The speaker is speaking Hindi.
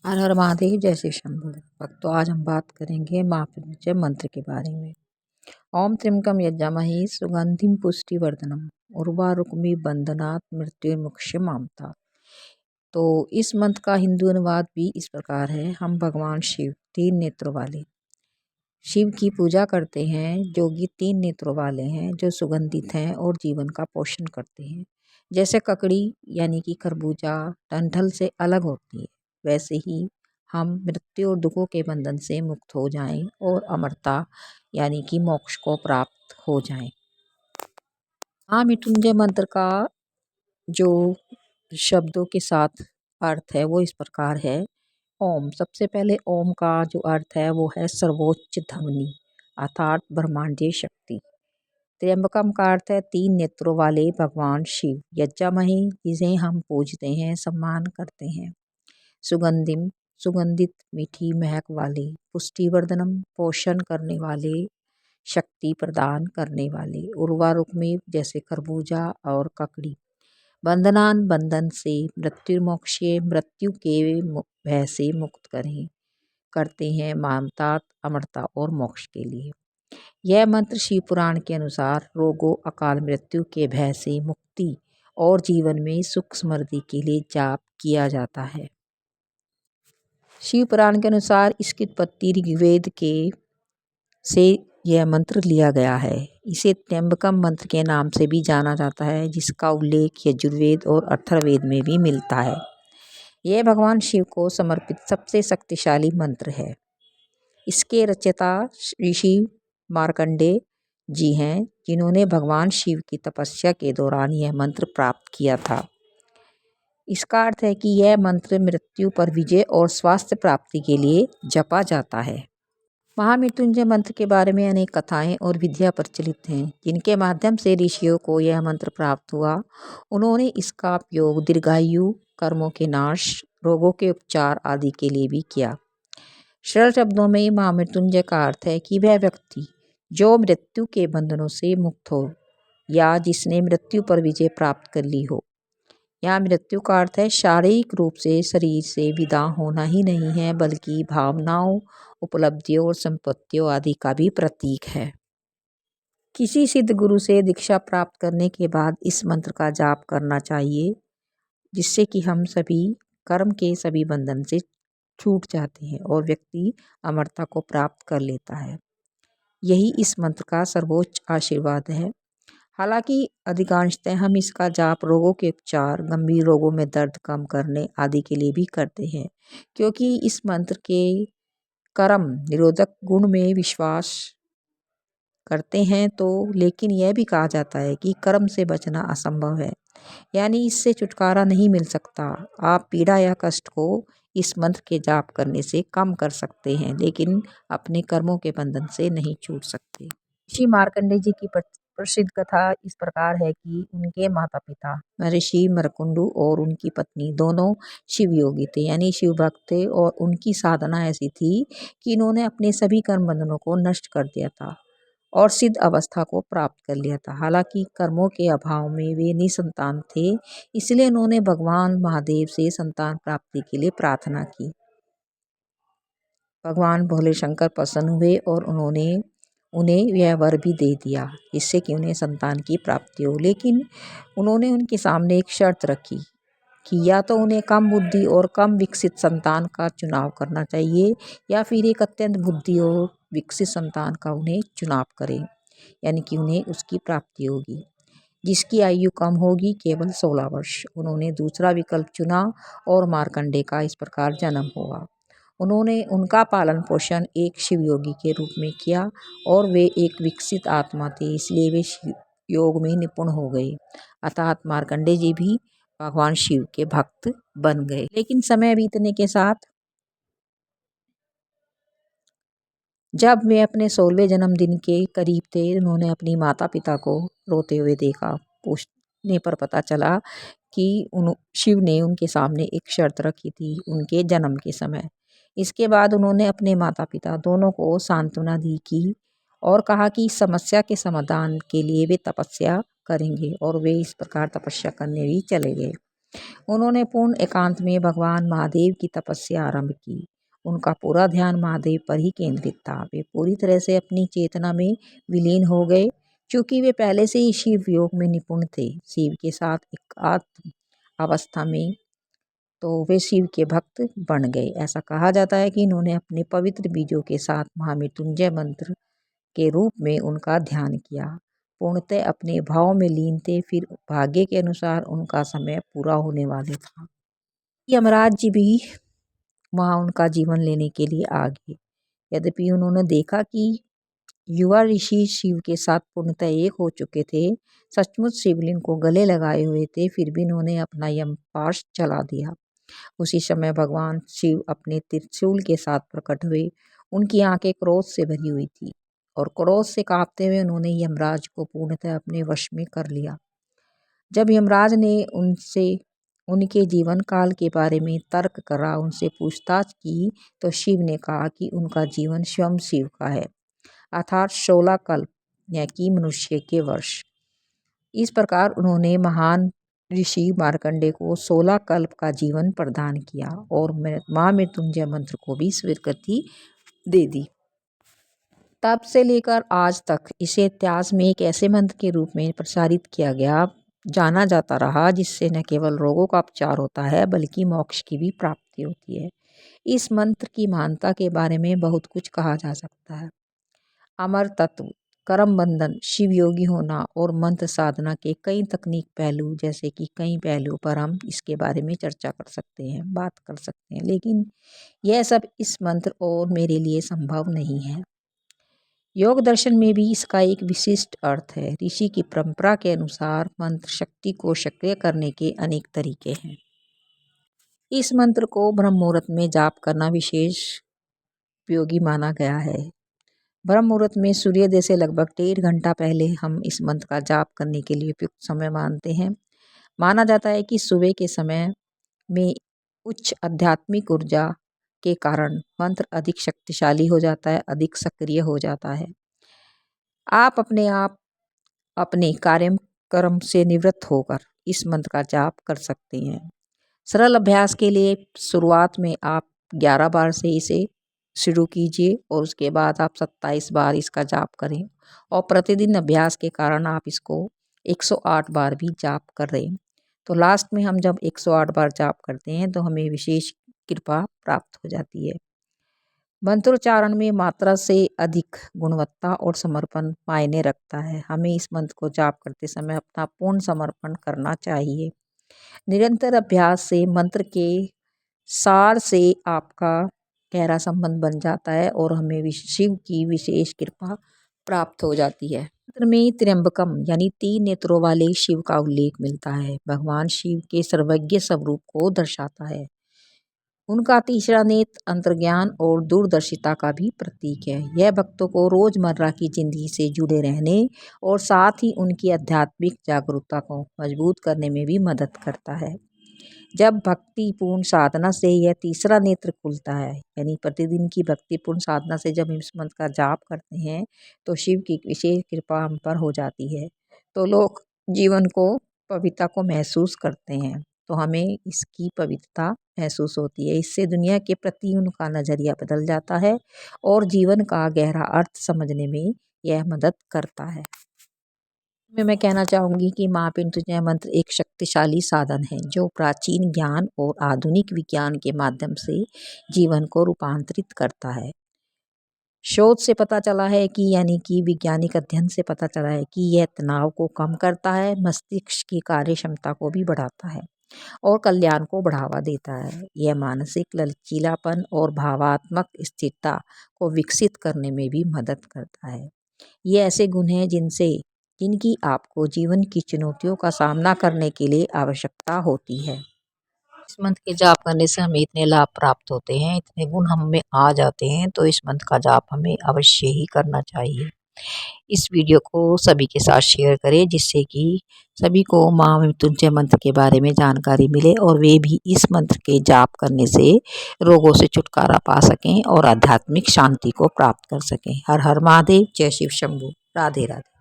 हर हर महादेव, जय श्री शंभू भक्तों। आज हम बात करेंगे महामृत्युंजय मंत्र के बारे में। ओम त्र्यंबकम यजामहे सुगंधिम पुष्टिवर्धनम उर्वारुकमिव बंधनात् मृत्युर्मुक्षयमामृतात्। तो इस मंत्र का हिंदू अनुवाद भी इस प्रकार है। हम भगवान शिव, 3 नेत्रों वाले शिव की पूजा करते हैं, जो कि 3 नेत्रों वाले हैं, जो सुगंधित हैं और जीवन का पोषण करते हैं। जैसे ककड़ी यानी कि खरबूजा डंठल से अलग होती है, वैसे ही हम मृत्यु और दुखों के बंधन से मुक्त हो जाएं और अमरता यानी कि मोक्ष को प्राप्त हो जाएं। महामृत्युंजय मंत्र का जो शब्दों के साथ अर्थ है वो इस प्रकार है। ओम, सबसे पहले ओम का जो अर्थ है वो है सर्वोच्च ध्वनि अर्थात ब्रह्मांडीय शक्ति। त्र्यंबकम का अर्थ है 3 नेत्रों वाले भगवान शिव। यज्जामहे, जिसे हम पूजते हैं, सम्मान करते हैं। सुगंधिम, सुगंधित मीठी महक वाले। पुष्टिवर्धनम, पोषण करने वाले, शक्ति प्रदान करने वाले। उर्वारुक में, जैसे खरबूजा और ककड़ी। बंधनान, बंधन से। मृत्यु मोक्षे, मृत्यु के भय से मुक्त करते हैं। मामतात, अमरता और मोक्ष के लिए। यह मंत्र शिव पुराण के अनुसार रोगों, अकाल मृत्यु के भय से मुक्ति और जीवन में सुख समृद्धि के लिए जाप किया जाता है। शिव पुराण के अनुसार इसकी उत्पत्ति ऋग्वेद के से यह मंत्र लिया गया है। इसे त्र्यंबकम मंत्र के नाम से भी जाना जाता है, जिसका उल्लेख यजुर्वेद और अथर्ववेद में भी मिलता है। यह भगवान शिव को समर्पित सबसे शक्तिशाली मंत्र है। इसके रचयिता ऋषि मार्कंडेय जी हैं, जिन्होंने भगवान शिव की तपस्या के दौरान यह मंत्र प्राप्त किया था। इसका अर्थ है कि यह मंत्र मृत्यु पर विजय और स्वास्थ्य प्राप्ति के लिए जपा जाता है। महामृत्युंजय मंत्र के बारे में अनेक कथाएं और विधियां प्रचलित हैं, जिनके माध्यम से ऋषियों को यह मंत्र प्राप्त हुआ। उन्होंने इसका उपयोग दीर्घायु, कर्मों के नाश, रोगों के उपचार आदि के लिए भी किया। सरल शब्दों में महामृत्युंजय का अर्थ है कि वह व्यक्ति जो मृत्यु के बंधनों से मुक्त हो या जिसने मृत्यु पर विजय प्राप्त कर ली हो। यहाँ मृत्यु का अर्थ है शारीरिक रूप से शरीर से विदा होना ही नहीं है, बल्कि भावनाओं, उपलब्धियों और संपत्तियों आदि का भी प्रतीक है। किसी सिद्ध गुरु से दीक्षा प्राप्त करने के बाद इस मंत्र का जाप करना चाहिए, जिससे कि हम सभी कर्म के सभी बंधन से छूट जाते हैं और व्यक्ति अमरता को प्राप्त कर लेता है। यही इस मंत्र का सर्वोच्च आशीर्वाद है। हालांकि अधिकांशतः हम इसका जाप रोगों के उपचार, गंभीर रोगों में दर्द कम करने आदि के लिए भी करते हैं, क्योंकि इस मंत्र के कर्म निरोधक गुण में विश्वास करते हैं। तो लेकिन यह भी कहा जाता है कि कर्म से बचना असंभव है, यानी इससे छुटकारा नहीं मिल सकता। आप पीड़ा या कष्ट को इस मंत्र के जाप करने से कम कर सकते हैं, लेकिन अपने कर्मों के बंधन से नहीं छूट सकते। ऋषि मार्कंडेय जी की प्रसिद्ध कथा इस प्रकार है कि उनके माता पिता ऋषि मरकुंडू और उनकी पत्नी दोनों शिव योगी थे, यानी शिव भक्त थे, और उनकी साधना ऐसी थी कि इन्होंने अपने सभी कर्म बंधनों को नष्ट कर दिया था और सिद्ध अवस्था को प्राप्त कर लिया था। हालांकि कर्मों के अभाव में वे निसंतान थे, इसलिए उन्होंने भगवान महादेव से संतान प्राप्ति के लिए प्रार्थना की। भगवान भोले शंकर प्रसन्न हुए और उन्होंने उन्हें यह वर भी दे दिया, जिससे कि उन्हें संतान की प्राप्ति हो। लेकिन उन्होंने उनके सामने एक शर्त रखी कि या तो उन्हें कम बुद्धि और कम विकसित संतान का चुनाव करना चाहिए, या फिर एक अत्यंत बुद्धि और विकसित संतान का उन्हें चुनाव करें, यानी कि उन्हें उसकी प्राप्ति होगी, जिसकी आयु कम होगी, केवल 16 वर्ष। उन्होंने दूसरा विकल्प चुना और मार्कंडेय का इस प्रकार जन्म हुआ। उन्होंने उनका पालन पोषण एक शिव योगी के रूप में किया और वे एक विकसित आत्मा थे, इसलिए वे शिव योग में निपुण हो गए, अर्थात मार्कंडेय जी भी भगवान शिव के भक्त बन गए। लेकिन समय बीतने के साथ जब वे अपने 16वें जन्मदिन के करीब थे, उन्होंने अपनी माता पिता को रोते हुए देखा। पूछने पर पता चला कि शिव ने उनके सामने एक शर्त रखी थी उनके जन्म के समय। इसके बाद उन्होंने अपने माता पिता दोनों को सांत्वना दी की और कहा कि इस समस्या के समाधान के लिए वे तपस्या करेंगे, और वे इस प्रकार तपस्या करने भी चले गए। उन्होंने पूर्ण एकांत में भगवान महादेव की तपस्या आरंभ की। उनका पूरा ध्यान महादेव पर ही केंद्रित था। वे पूरी तरह से अपनी चेतना में विलीन हो गए। चूंकि वे पहले से ही शिव योग में निपुण थे, शिव के साथ एकात्म अवस्था में, तो वे शिव के भक्त बन गए। ऐसा कहा जाता है कि इन्होंने अपने पवित्र बीजों के साथ महामृत्युंजय मंत्र के रूप में उनका ध्यान किया। पूर्णतः अपने भाव में लीन थे। फिर भाग्य के अनुसार उनका समय पूरा होने वाले था। यमराज जी भी वहाँ उनका जीवन लेने के लिए आ गए। यद्यपि उन्होंने देखा कि युवा ऋषि शिव के साथ पूर्णतः एक हो चुके थे, सचमुच शिवलिंग को गले लगाए हुए थे, फिर भी उन्होंने अपना यमपाश चला दिया। उसी समय भगवान शिव अपने त्रिशूल के साथ प्रकट हुए। उनकी आंखें क्रोध से भरी हुई थी और क्रोध से कांपते हुए उन्होंने यमराज को पूर्णतः अपने वश में कर लिया। जब यमराज ने उनसे उनके जीवन काल के बारे में तर्क करा, उनसे पूछताछ की, तो शिव ने कहा कि उनका जीवन स्वयं शिव का है, अर्थात 16 कल्प या कि मनुष्य के वर्ष। इस प्रकार उन्होंने महान ऋषि मार्कंडेय को 16 कल्प का जीवन प्रदान किया और महामृत्युंजय मंत्र को भी स्वीकृति दे दी। तब से लेकर आज तक इसे इतिहास में एक ऐसे मंत्र के रूप में प्रसारित किया गया, जाना जाता रहा, जिससे न केवल रोगों का उपचार होता है बल्कि मोक्ष की भी प्राप्ति होती है। इस मंत्र की महानता के बारे में बहुत कुछ कहा जा सकता है। अमर तत्व, कर्म बंधन, शिव योगी होना और मंत्र साधना के कई तकनीक पहलू, जैसे कि कई पहलुओं पर हम इसके बारे में चर्चा कर सकते हैं, बात कर सकते हैं, लेकिन यह सब इस मंत्र और मेरे लिए संभव नहीं है। योग दर्शन में भी इसका एक विशिष्ट अर्थ है। ऋषि की परंपरा के अनुसार मंत्र शक्ति को सक्रिय करने के अनेक तरीके हैं। इस मंत्र को ब्रह्म मुहूर्त में जाप करना विशेष उपयोगी माना गया है। ब्रह्म मुहूर्त में सूर्योदय से लगभग 1.5 घंटा पहले हम इस मंत्र का जाप करने के लिए उपयुक्त समय मानते हैं। माना जाता है कि सुबह के समय में उच्च आध्यात्मिक ऊर्जा के कारण मंत्र अधिक शक्तिशाली हो जाता है, अधिक सक्रिय हो जाता है। आप अपने कार्यक्रम से निवृत्त होकर इस मंत्र का जाप कर सकते हैं। सरल अभ्यास के लिए शुरुआत में आप 11 बार से इसे शुरू कीजिए और उसके बाद आप 27 बार इसका जाप करें और प्रतिदिन अभ्यास के कारण आप इसको 108 बार भी जाप कर रहे हैं। तो लास्ट में हम जब 108 बार जाप करते हैं तो हमें विशेष कृपा प्राप्त हो जाती है। मंत्रोच्चारण में मात्रा से अधिक गुणवत्ता और समर्पण मायने रखता है। हमें इस मंत्र को जाप करते समय अपना पूर्ण समर्पण करना चाहिए। निरंतर अभ्यास से मंत्र के सार से आपका गहरा संबंध बन जाता है और हमें शिव की विशेष कृपा प्राप्त हो जाती है। मंत्र में त्र्यंबकम यानी 3 नेत्रों वाले शिव का उल्लेख मिलता है। भगवान शिव के सर्वज्ञ स्वरूप को दर्शाता है। उनका तीसरा नेत्र अंतर्ज्ञान और दूरदर्शिता का भी प्रतीक है। यह भक्तों को रोजमर्रा की जिंदगी से जुड़े रहने और साथ ही उनकी आध्यात्मिक जागरूकता को मजबूत करने में भी मदद करता है। जब भक्तिपूर्ण साधना से यह तीसरा नेत्र खुलता है, यानी प्रतिदिन की भक्तिपूर्ण साधना से जब इस मंत्र का जाप करते हैं तो शिव की विशेष कृपा हम पर हो जाती है, तो लोग जीवन को पवित्रता को महसूस करते हैं। तो हमें इसकी पवित्रता महसूस होती है। इससे दुनिया के प्रति उनका नज़रिया बदल जाता है और जीवन का गहरा अर्थ समझने में यह मदद करता है। मैं कहना चाहूँगी कि महामृत्युंजय मंत्र एक शक्तिशाली साधन है जो प्राचीन ज्ञान और आधुनिक विज्ञान के माध्यम से जीवन को रूपांतरित करता है। शोध से पता चला है कि वैज्ञानिक अध्ययन से पता चला है कि यह तनाव को कम करता है, मस्तिष्क की कार्य क्षमता को भी बढ़ाता है और कल्याण को बढ़ावा देता है। यह मानसिक लचीलापन और भावात्मक स्थिरता को विकसित करने में भी मदद करता है। ये ऐसे गुण हैं जिनकी आपको जीवन की चुनौतियों का सामना करने के लिए आवश्यकता होती है। इस मंत्र के जाप करने से हमें इतने लाभ प्राप्त होते हैं, इतने गुण हम में आ जाते हैं, तो इस मंत्र का जाप हमें अवश्य ही करना चाहिए। इस वीडियो को सभी के साथ शेयर करें जिससे कि सभी को महामृत्युंजय मंत्र के बारे में जानकारी मिले और वे भी इस मंत्र के जाप करने से रोगों से छुटकारा पा सकें और आध्यात्मिक शांति को प्राप्त कर सकें। हर हर महादेव, जय शिव शंभू, राधे राधे।